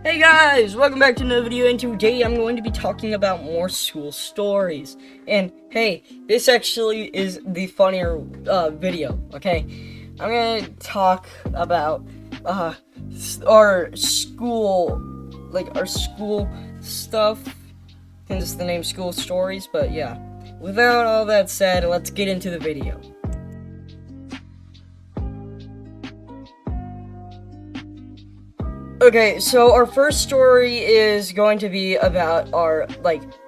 Hey guys, welcome back to another video, and today I'm going to be talking about more school stories. And hey, this actually is the funnier video, okay? I'm gonna talk about our school, our school stuff, hence the name School Stories, but yeah. Without all that said, let's get into the video. Okay, so our first story is going to be about our,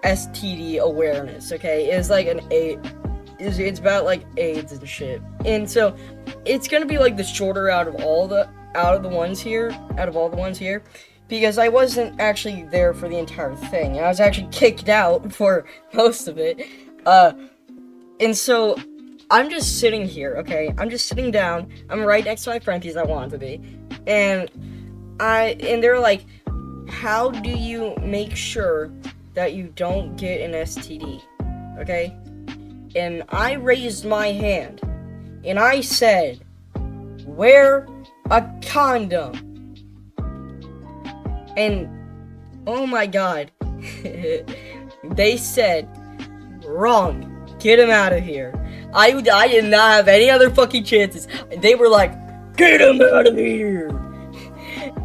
STD awareness, okay? It's about, AIDS and shit. And so, it's gonna be, the shorter out of all the ones here, because I wasn't actually there for the entire thing. I was actually kicked out for most of it. And so, I'm just sitting here, okay? I'm just sitting down. I'm right next to my friend, because I wanted to be. And they're like, how do you make sure that you don't get an STD? Okay? And I raised my hand, and I said, wear a condom. And, oh my god, they said, wrong, get him out of here. I did not have any other fucking chances. They were like, get him out of here.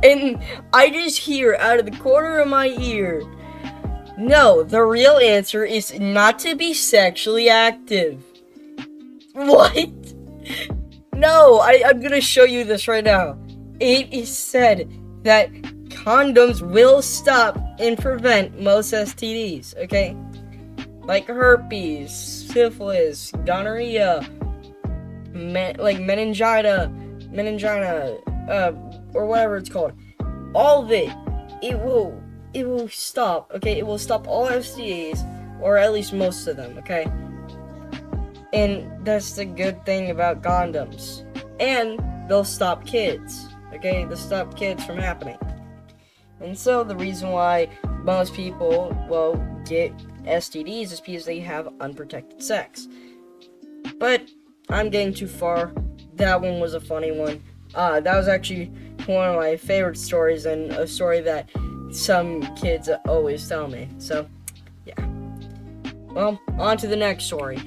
And I just hear out of the corner of my ear, no, the real answer is not to be sexually active. What? No, I'm gonna show you this right now. It is said that condoms will stop and prevent most STDs, okay? Like herpes, syphilis, gonorrhea, meningita, or whatever it's called. All of it will stop, okay? It will stop all STDs, or at least most of them, okay? And that's the good thing about condoms. And they'll stop kids, okay? They'll stop kids from happening. And so the reason why most people will get STDs is because they have unprotected sex. But I'm getting too far. That one was a funny one. That was actually one of my favorite stories, and a story that some kids always tell me. So, yeah. Well, on to the next story.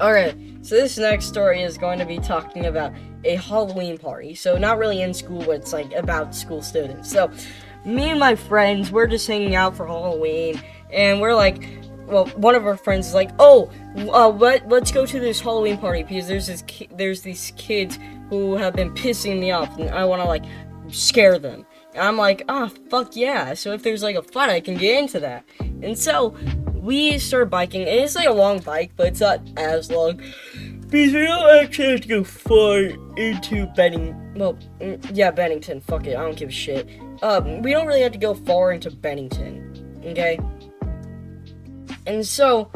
Alright, so this next story is going to be talking about a Halloween party. So, not really in school, but it's about school students. So, me and my friends, we're just hanging out for Halloween, and we're one of our friends is like, let's go to this Halloween party, because there's these kids who have been pissing me off, and I want to, scare them. And I'm like, fuck yeah, so if there's, a fight, I can get into that. And so, we start biking, and it's, a long bike, but it's not as long, because we don't actually have to go far into Bennington, fuck it, I don't give a shit. We don't really have to go far into Bennington, okay? And so,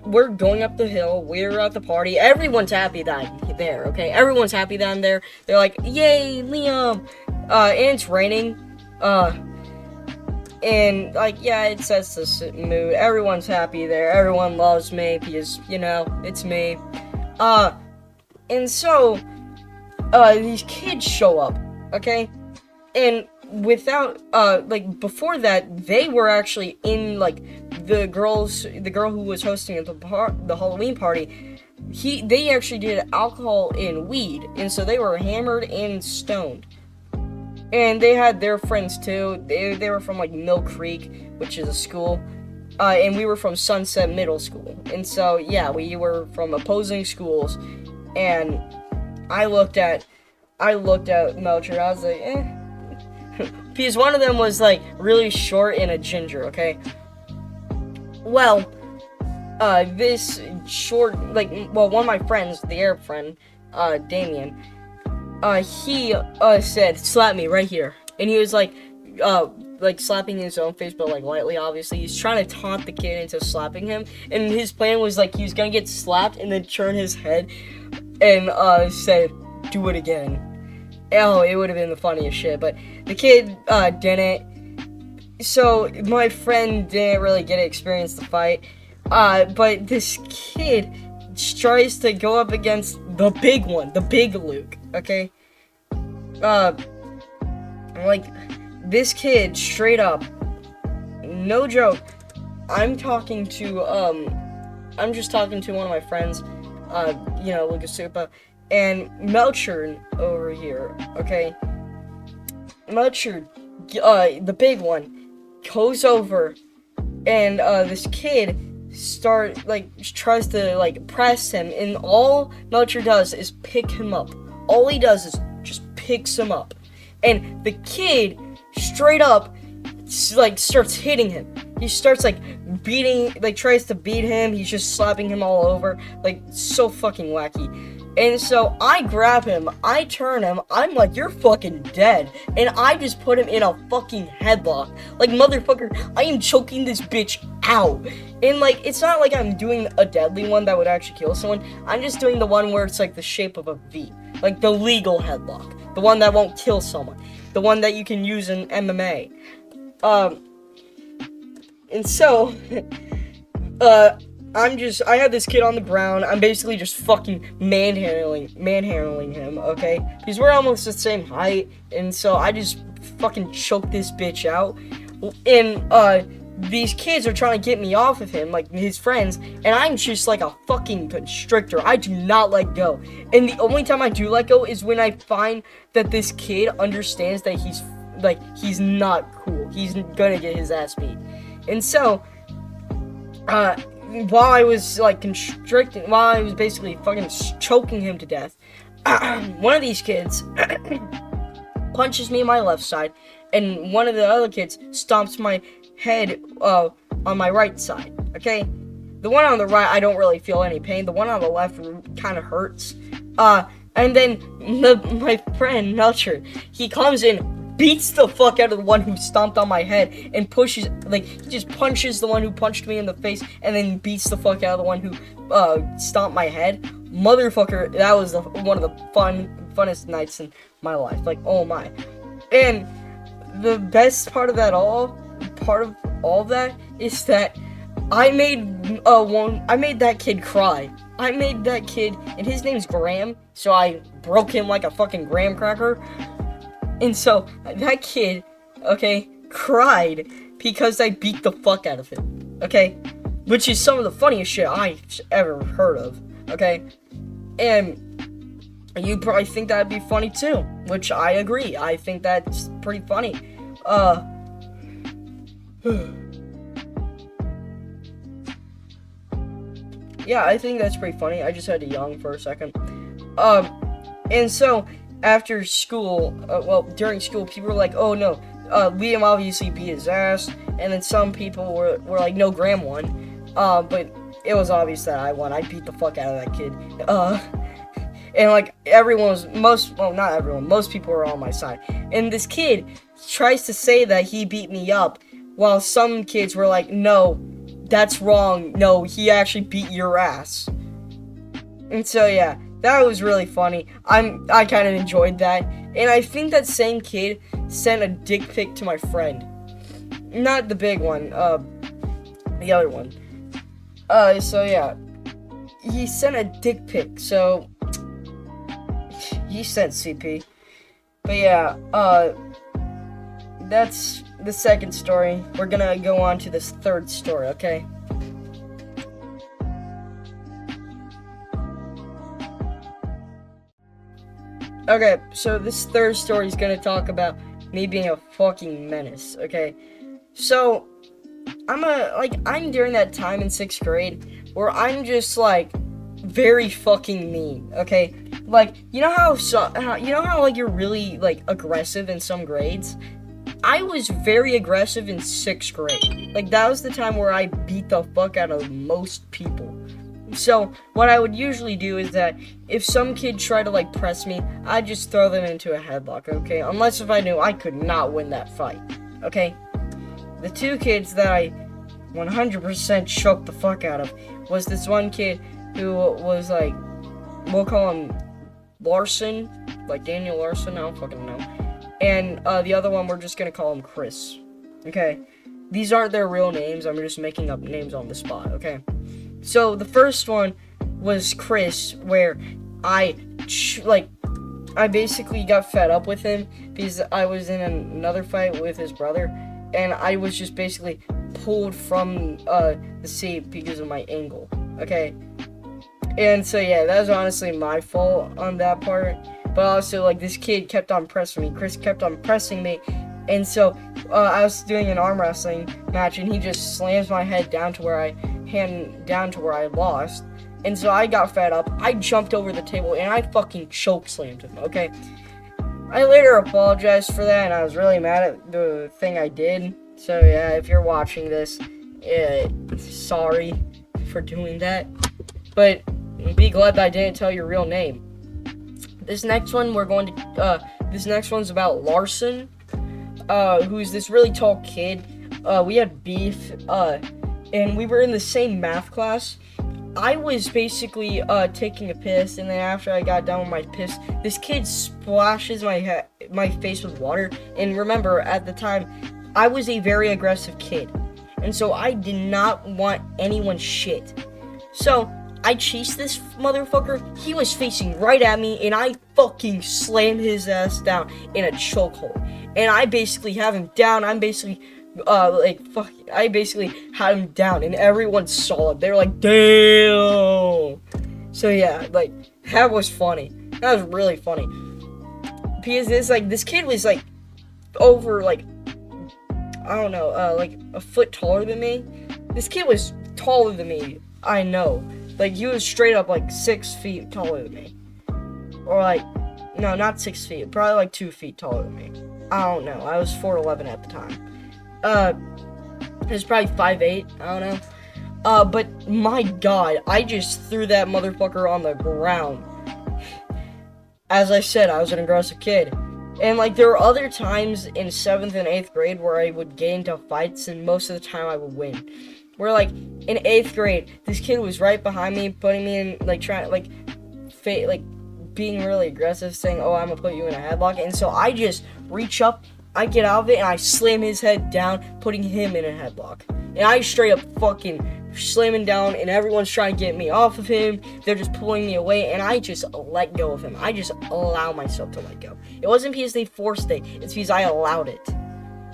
we're going up the hill, we're at the party, everyone's happy that I'm there, okay? Everyone's happy that I'm there. They're like, yay, Liam! And it's raining, and, it sets this mood. Everyone's happy there, everyone loves me, because, it's me. And so, these kids show up, okay? And without, before that, they were actually in, the girl who was hosting the Halloween party, they actually did alcohol and weed, and so they were hammered and stoned. And they had their friends too. They were from Mill Creek, which is a school, and we were from Sunset Middle School. And so yeah, we were from opposing schools. And I looked at Melcher. I was like, because one of them was really short and a ginger. Okay. Well, this short, one of my friends, the Arab friend, Damien, he said, slap me right here. And he was slapping his own face, but lightly, obviously. He's trying to taunt the kid into slapping him. And his plan was he was gonna get slapped and then turn his head and say, do it again. Oh, it would have been the funniest shit. But the kid didn't. So my friend didn't really get to experience the fight. But this kid tries to go up against the big one, the big Luke, okay? Like, this kid, straight up, no joke, I'm just talking to one of my friends, Lucas Supa, and Melcher over here, okay? Melcher, the big one, goes over, and, this kid tries to, press him, and all Melcher does is pick him up. All he does is just picks him up. And the kid, straight up, starts hitting him. He starts, beating, tries to beat him. He's just slapping him all over. So fucking wacky. And so, I grab him, I turn him, I'm like, you're fucking dead. And I just put him in a fucking headlock. Motherfucker, I am choking this bitch out. And, it's not like I'm doing a deadly one that would actually kill someone. I'm just doing the one where it's, the shape of a V. The legal headlock. The one that won't kill someone. The one that you can use in MMA. And so, I had this kid on the ground. I'm basically just fucking manhandling him, okay? Because we're almost the same height, and so I just fucking choked this bitch out. And, these kids are trying to get me off of him, his friends, and I'm just like a fucking constrictor. I do not let go. And the only time I do let go is when I find that this kid understands that he's not cool. He's gonna get his ass beat. And so, while I was constricting, while I was basically fucking choking him to death, one of these kids punches me in my left side, and one of the other kids stomps my head on my right side. Okay, the one on the right I don't really feel any pain. The one on the left kind of hurts. And then my friend Melcher, he comes in, beats the fuck out of the one who stomped on my head, and pushes, he just punches the one who punched me in the face, and then beats the fuck out of the one who stomped my head. Motherfucker, that was one of the funnest nights in my life. Oh my. And the best part of all that is that I made that kid cry. I made that kid, and his name's Graham, so I broke him like a fucking graham cracker. And so, that kid, okay, cried because I beat the fuck out of him, okay? Which is some of the funniest shit I've ever heard of, okay? And you probably think that'd be funny too, which I agree. I think that's pretty funny. Yeah, I think that's pretty funny. I just had to yawn for a second. And so, after school, during school, people were like, oh no, Liam obviously beat his ass, and then some people were like, no, Graham won, but it was obvious that I won. I beat the fuck out of that kid, and not everyone, most people were on my side, and this kid tries to say that he beat me up, while some kids were like, no, that's wrong, no, he actually beat your ass. And so, yeah, that was really funny. I kind of enjoyed that. And I think that same kid sent a dick pic to my friend. Not the big one, the other one. So yeah. He sent a dick pic, so he sent CP. But yeah, that's the second story. We're gonna go on to this third story, okay? Okay, so this third story is gonna talk about me being a fucking menace, okay? So, I'm during that time in 6th grade where I'm just, very fucking mean, okay? You know how you're really, aggressive in some grades? I was very aggressive in 6th grade. That was the time where I beat the fuck out of most people. So, what I would usually do is that if some kid tried to, press me, I'd just throw them into a headlock, okay? Unless if I knew I could not win that fight, okay? The two kids that I 100% choked the fuck out of was this one kid who was, we'll call him Larson, Daniel Larson, I don't fucking know. And, the other one, we're just gonna call him Chris, okay? These aren't their real names, I'm just making up names on the spot, okay? So, the first one was Chris, where I basically got fed up with him because I was in another fight with his brother, and I was just basically pulled from the seat because of my angle. Okay, and so yeah, that was honestly my fault on that part. But also, like, this kid kept on pressing me. Chris kept on pressing me, and so I was doing an arm wrestling match, and he just slams my head down to where I lost. And so I got fed up. I jumped over the table and I fucking choke slammed him. Okay. I later apologized for that, and I was really mad at the thing I did. So yeah, if you're watching this, sorry for doing that. But be glad that I didn't tell your real name. This next one's about Larson, who's this really tall kid. We had beef, and we were in the same math class. I was basically taking a piss, and then after I got done with my piss, this kid splashes my face with water. And remember, at the time, I was a very aggressive kid, and so I did not want anyone's shit. So I chased this motherfucker. He was facing right at me, and I fucking slammed his ass down in a chokehold. And I basically have him down. I basically had him down, and everyone saw it. They were like, damn. So yeah, like, that was funny. That was really funny. Because this kid was, like, over, like, I don't know, like, a foot taller than me. This kid was taller than me, I know. Like, he was straight up, like, 6 feet taller than me. Or, like, no, not 6 feet. Probably, like, 2 feet taller than me. I don't know. I was 4'11" at the time. He was probably 5'8". I don't know. But, my God, I just threw that motherfucker on the ground. As I said, I was an aggressive kid. And, like, there were other times in 7th and 8th grade where I would get into fights, and most of the time I would win. Where, like, in 8th grade, this kid was right behind me, putting me in, like, being really aggressive, saying, oh, I'm gonna put you in a headlock. And so I just reach up, I get out of it, and I slam his head down, putting him in a headlock. And I straight up fucking slam him down, and everyone's trying to get me off of him. They're just pulling me away, and I just let go of him. I just allow myself to let go. It wasn't because they forced it, it's because I allowed it.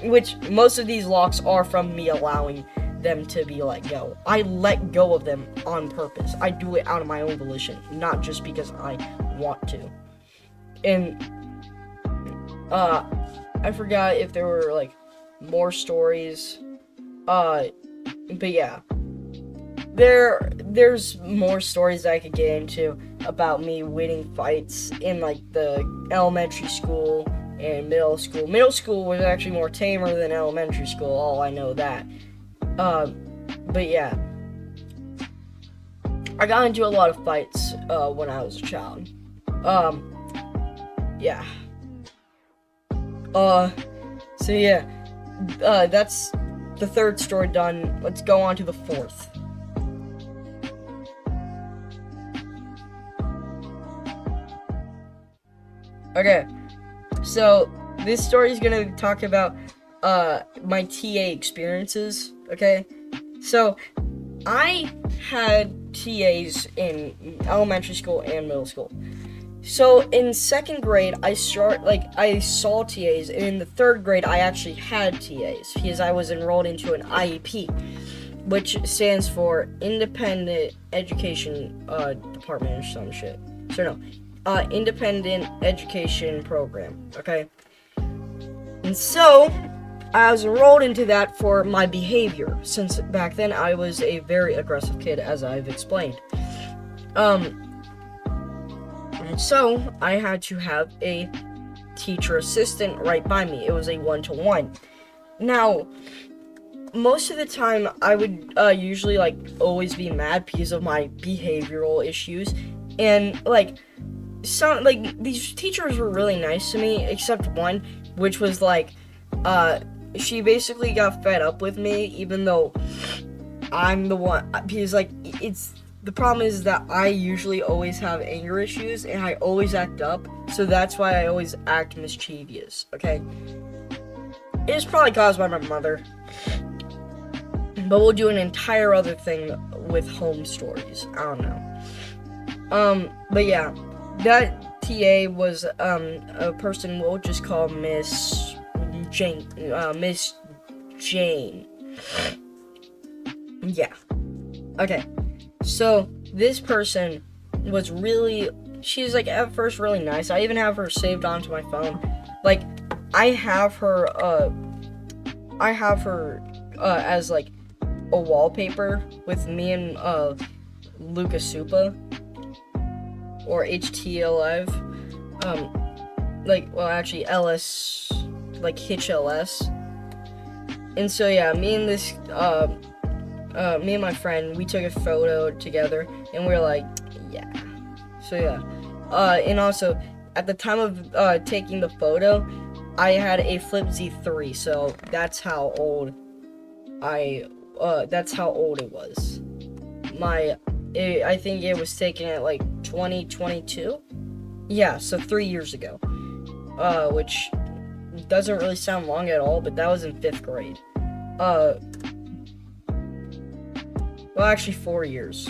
Which, most of these locks are from me allowing them to be let go. I let go of them on purpose. I do it out of my own volition, not just because I want to. And I forgot if there were, like, more stories. But yeah, there's more stories I could get into about me winning fights in, like, the elementary school and middle school. Middle school was actually more tamer than elementary school. All I know that. But yeah, I got into a lot of fights, when I was a child. Yeah. So yeah, that's the third story done. Let's go on to the fourth. Okay, so this story is gonna talk about, my TA experiences, okay? So, I had TAs in elementary school and middle school. So, in 2nd grade, I saw TAs, and in the 3rd grade, I actually had TAs, because I was enrolled into an IEP, which stands for Independent Education, Department or some shit. So, no, Independent Education Program, okay? And so, I was enrolled into that for my behavior, since back then I was a very aggressive kid, as I've explained. And so, I had to have a teacher assistant right by me. It was a 1-to-1. Now, most of the time, I would usually, like, always be mad because of my behavioral issues. And, like, these teachers were really nice to me, except one, which was, like, she basically got fed up with me, even though I'm the one, because, like, the problem is that I usually always have anger issues, and I always act up, so that's why I always act mischievous, okay? It's probably caused by my mother, but we'll do an entire other thing with home stories, I don't know. But yeah, that TA was a person we'll just call Miss Jane. Miss Jane. Yeah. Okay. So this person was really. She's like at first really nice. I even have her saved onto my phone. Like, I have her. As like a wallpaper with me and Lucas Supa or HTLF. Actually LS, like Hitch LS. And so yeah, me and my friend, we took a photo together, and we were like, yeah. So yeah, and also at the time of taking the photo, I had a Flip Z3, so that's how old it was. I think it was taken at like 2022. Yeah, so 3 years ago. Which doesn't really sound long at all, but that was in 5th grade. Well, actually 4 years,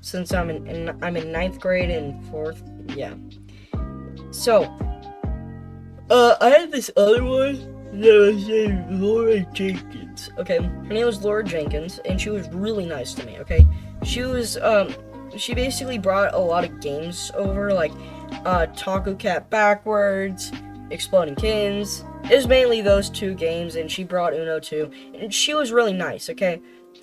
since I'm in 9th grade and 4th. Yeah. So, I had this other one that was named Laura Jenkins. Okay, her name was Laura Jenkins, and she was really nice to me. Okay, she basically brought a lot of games over, like Taco Cat Backwards, Exploding Kittens. It was mainly those 2 games, and she brought Uno too. And she was really nice. Okay,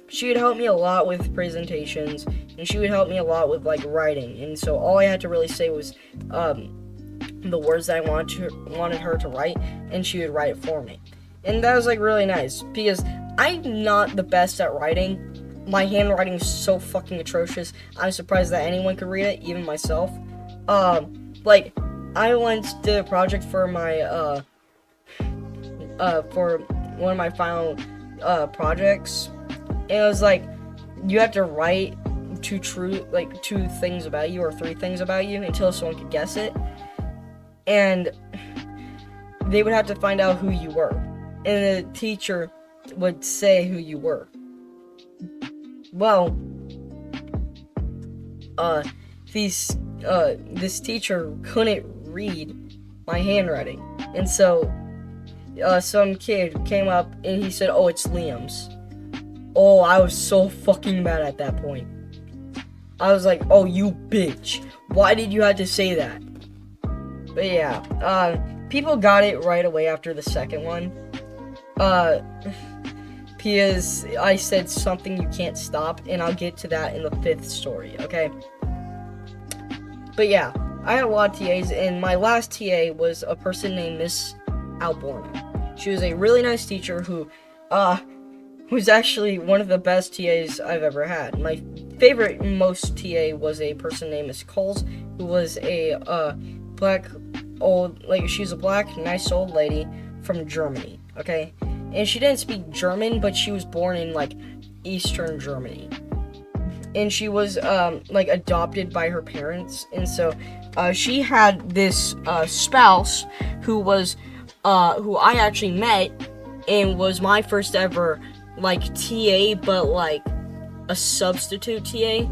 she would help me a lot with presentations, and she would help me a lot with like writing. And so all I had to really say was the words that I wanted her to write, and she would write it for me. And that was like really nice, because I'm not the best at writing. My handwriting is so fucking atrocious. I'm surprised that anyone could read it, even myself. Like, I once did a project for my for one of my final projects, and it was like, you have to write 2 things about you or 3 things about you until someone could guess it. And they would have to find out who you were, and the teacher would say who you were. Well, this teacher couldn't read my handwriting, and so some kid came up and he said, "Oh, it's Liam's." Oh, I was so fucking mad at that point. I was like, "Oh, you bitch! Why did you have to say that?" But yeah, people got it right away after the second one. Because I said something you can't stop, and I'll get to that in the 5th story, okay? But yeah, I had a lot of TAs, and my last TA was a person named Miss Alborno. She was a really nice teacher who was actually one of the best TAs I've ever had. My favorite most TA was a person named Miss Coles, who was a she's a black, nice old lady from Germany, okay? And she didn't speak German, but she was born in, like, Eastern Germany. And she was, adopted by her parents, and so, she had this, spouse who I actually met, and was my first ever, like, TA, but, like, a substitute TA.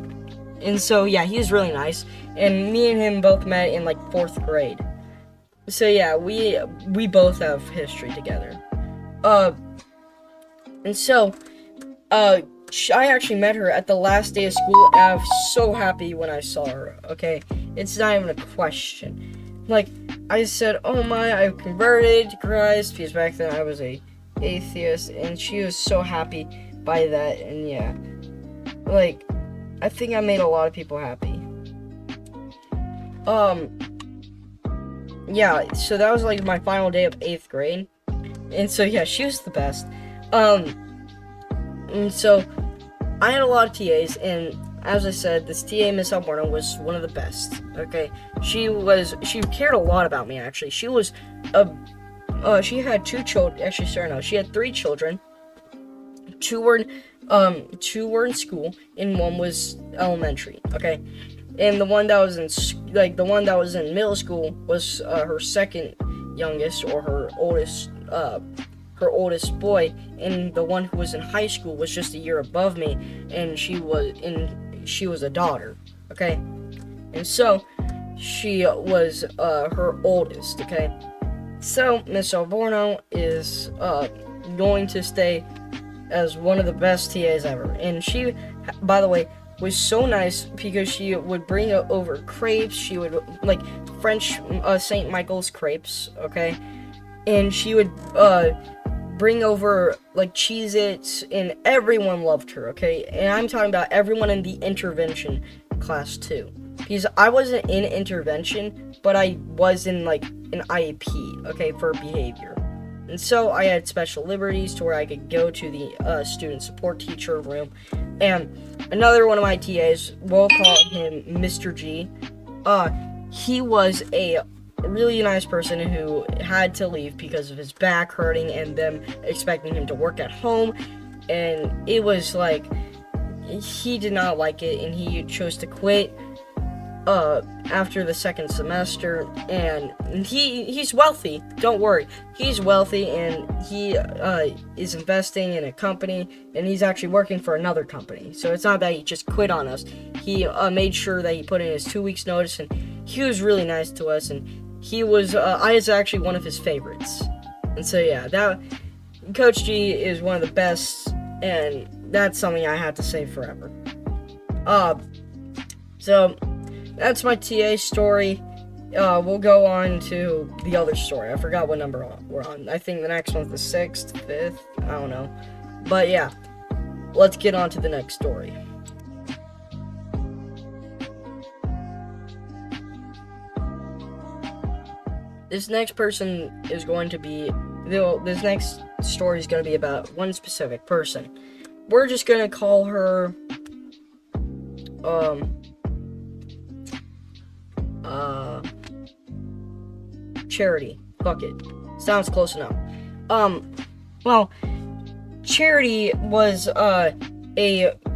And so, yeah, he was really nice, and me and him both met in, like, 4th grade. So yeah, we both have history together. And so, I actually met her at the last day of school, and I was so happy when I saw her, okay? It's not even a question. Like, I said, "Oh my, I've converted to Christ," because back then I was a atheist, and she was so happy by that, and yeah. Like, I think I made a lot of people happy. Yeah, so that was, like, my final day of 8th grade. And so, yeah, she was the best. And so, I had a lot of TAs, and as I said, this TA, Miss Alborno, was one of the best, okay? She cared a lot about me, actually. She had 2 children, actually, sorry, no, she had 3 children. 2 were in school, and 1 was elementary, okay? And the one that was in middle school was her second youngest, or her oldest boy, and the one who was in high school was just a year above me, and she was a daughter, okay? And so she was her oldest, okay? So Miss Alborno is going to stay as one of the best TAs ever. And she, by the way, was so nice because she would bring over crepes. She would, like, French St. Michael's crepes, okay? And she would bring over, like, Cheez-Its, and everyone loved her, okay? And I'm talking about everyone in the intervention class, too. Because I wasn't in intervention, but I was in, like, an IEP, okay, for behavior. And so I had special liberties to where I could go to the student support teacher room. And another one of my TAs, we'll call him Mr. G. He was a really nice person who had to leave because of his back hurting and them expecting him to work at home. And it was like, he did not like it, and he chose to quit after the second semester. And he's wealthy, don't worry, he's wealthy, and he is investing in a company, and he's actually working for another company. So it's not that he just quit on us. He made sure that he put in his 2 weeks notice, and he was really nice to us, and he was I was actually one of his favorites. And so yeah, that Coach G is one of the best, and that's something I had to say forever. So that's my TA story. We'll go on to the other story. I forgot what number we're on. I think the next one's the 6th, 5th, I don't know. But yeah, let's get on to the next story. This next person is going to be, this next story is going to be about one specific person. We're just going to call her, Charity. Fuck it. Sounds close enough. Well, Charity was, a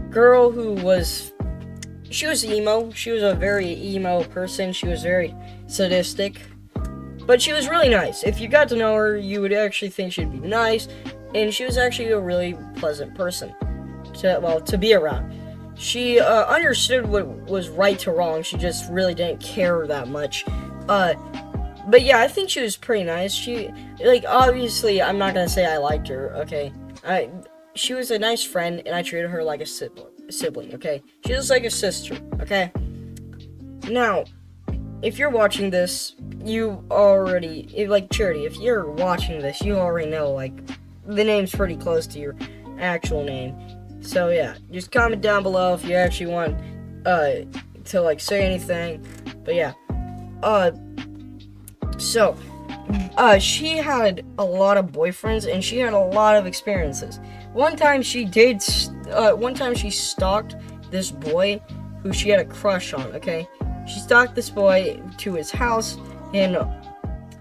girl who was, she was emo. She was a very emo person. She was very sadistic. But she was really nice. If you got to know her, you would actually think she'd be nice. And she was actually a really pleasant person to be around. She understood what was right to wrong. She just really didn't care that much. But yeah, I think she was pretty nice. She, like, obviously, I'm not gonna say I liked her, okay? She was a nice friend, and I treated her like a sibling, okay? She was like a sister, okay? Now, if you're watching this, you already, like, Charity, if you're watching this, you already know, like, the name's pretty close to your actual name. So, yeah, just comment down below if you actually want, to, like, say anything. But, yeah. So, she had a lot of boyfriends, and she had a lot of experiences. One time she stalked this boy who she had a crush on, okay? She stalked this boy to his house, and,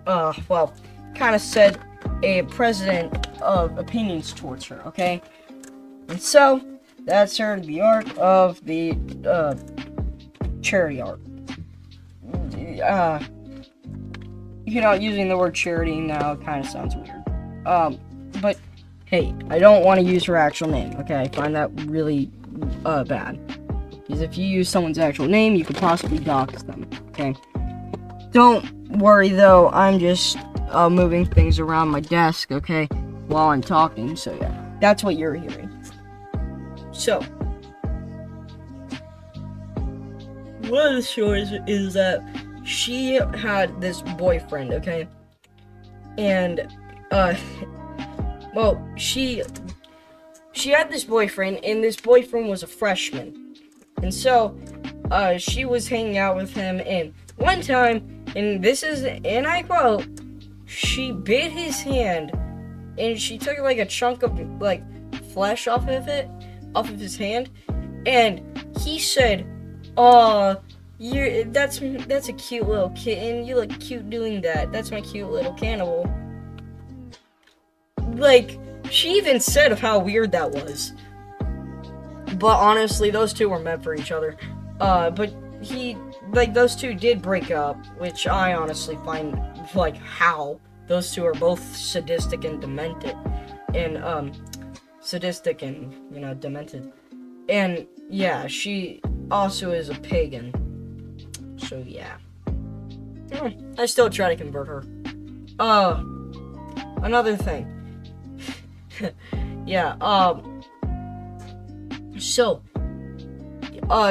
well, kind of said a president of opinions towards her, okay? And so, that's her, the arc of the, Charity arc. You know, using the word charity now kind of sounds weird. But, hey, I don't want to use her actual name, okay? I find that really, bad. Because if you use someone's actual name, you could possibly dox them, okay? Don't worry, though, I'm just, moving things around my desk, okay? While I'm talking, so yeah. That's what you're hearing. So, one of the stories is that she had this boyfriend, okay? And, well, she had this boyfriend, and this boyfriend was a freshman. And so, she was hanging out with him, and one time, and this is, and I quote, she bit his hand, and she took, like, a chunk of, like, flesh off of his hand, and he said, that's a cute little kitten. You look cute doing that. That's my cute little cannibal. Like, she even said of how weird that was. But honestly, those two were meant for each other. But those two did break up, which I honestly find, like, how? Those two are both sadistic and demented. And, sadistic and, you know, demented. And, yeah, she also is a pagan. So yeah. I still try to convert her. Another thing. Yeah, so,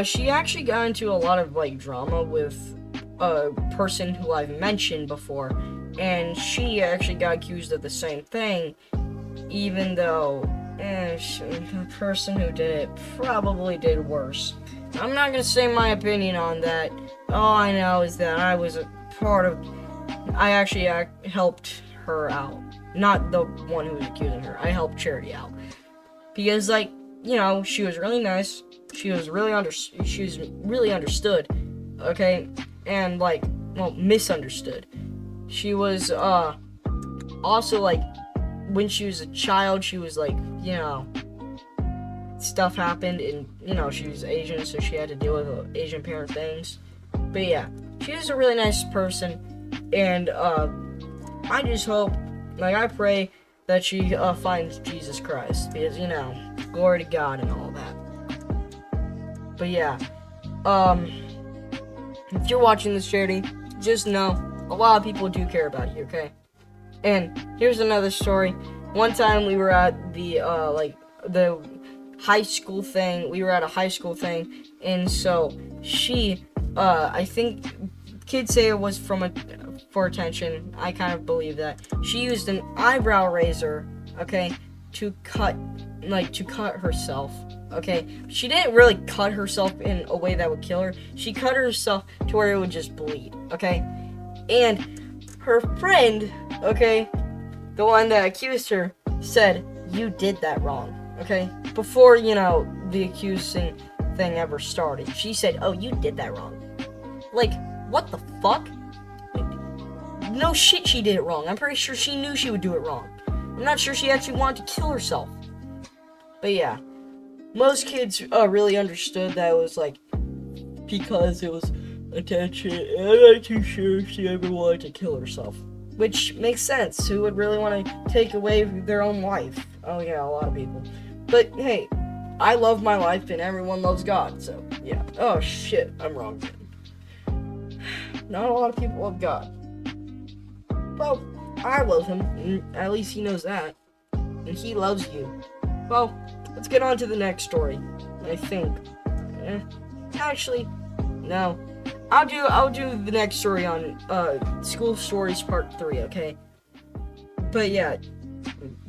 she actually got into a lot of, like, drama with a person who I've mentioned before, and she actually got accused of the same thing, even though, the person who did it probably did worse. I'm not gonna say my opinion on that. All I know is that I was I actually helped her out. Not the one who was accusing her. I helped Charity out. Because, like, she was really nice. She was really understood. Okay? And, like, well, misunderstood. She was, also, like, when she was a child, she was, like, stuff happened, and, she was Asian, so she had to deal with Asian parent things. But, yeah, she is a really nice person, and, I just hope, like, I pray that she, finds Jesus Christ, because, glory to God and all that. But, yeah, if you're watching this, Charity, just know, a lot of people do care about you, okay? And here's another story. One time we were at the high school thing. We were at a high school thing, and so she, I think kids say it was for attention. I kind of believe that. She used an eyebrow razor, okay, to cut herself, okay? She didn't really cut herself in a way that would kill her. She cut herself to where it would just bleed, okay? And her friend, okay, the one that accused her, said, "You did that wrong," okay? Before, the accusing thing ever started. She said, "Oh, you did that wrong." Like, what the fuck? Like, no shit, she did it wrong. I'm pretty sure she knew she would do it wrong. I'm not sure she actually wanted to kill herself. But yeah, most kids really understood that it was, like, because it was attention, and I'm not too sure if she ever wanted to kill herself. Which makes sense. Who would really want to take away their own life? Oh yeah, a lot of people. But hey, I love my life and everyone loves God, so yeah. Oh shit, I'm wrong. Not a lot of people love God. Well, I love him, and at least he knows that. And he loves you. Well, let's get on to the next story. I think. Actually, no. I'll do the next story on School Stories Part 3, okay? But yeah.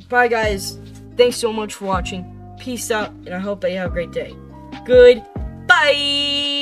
Bye guys. Thanks so much for watching. Peace out, and I hope that you have a great day. Goodbye!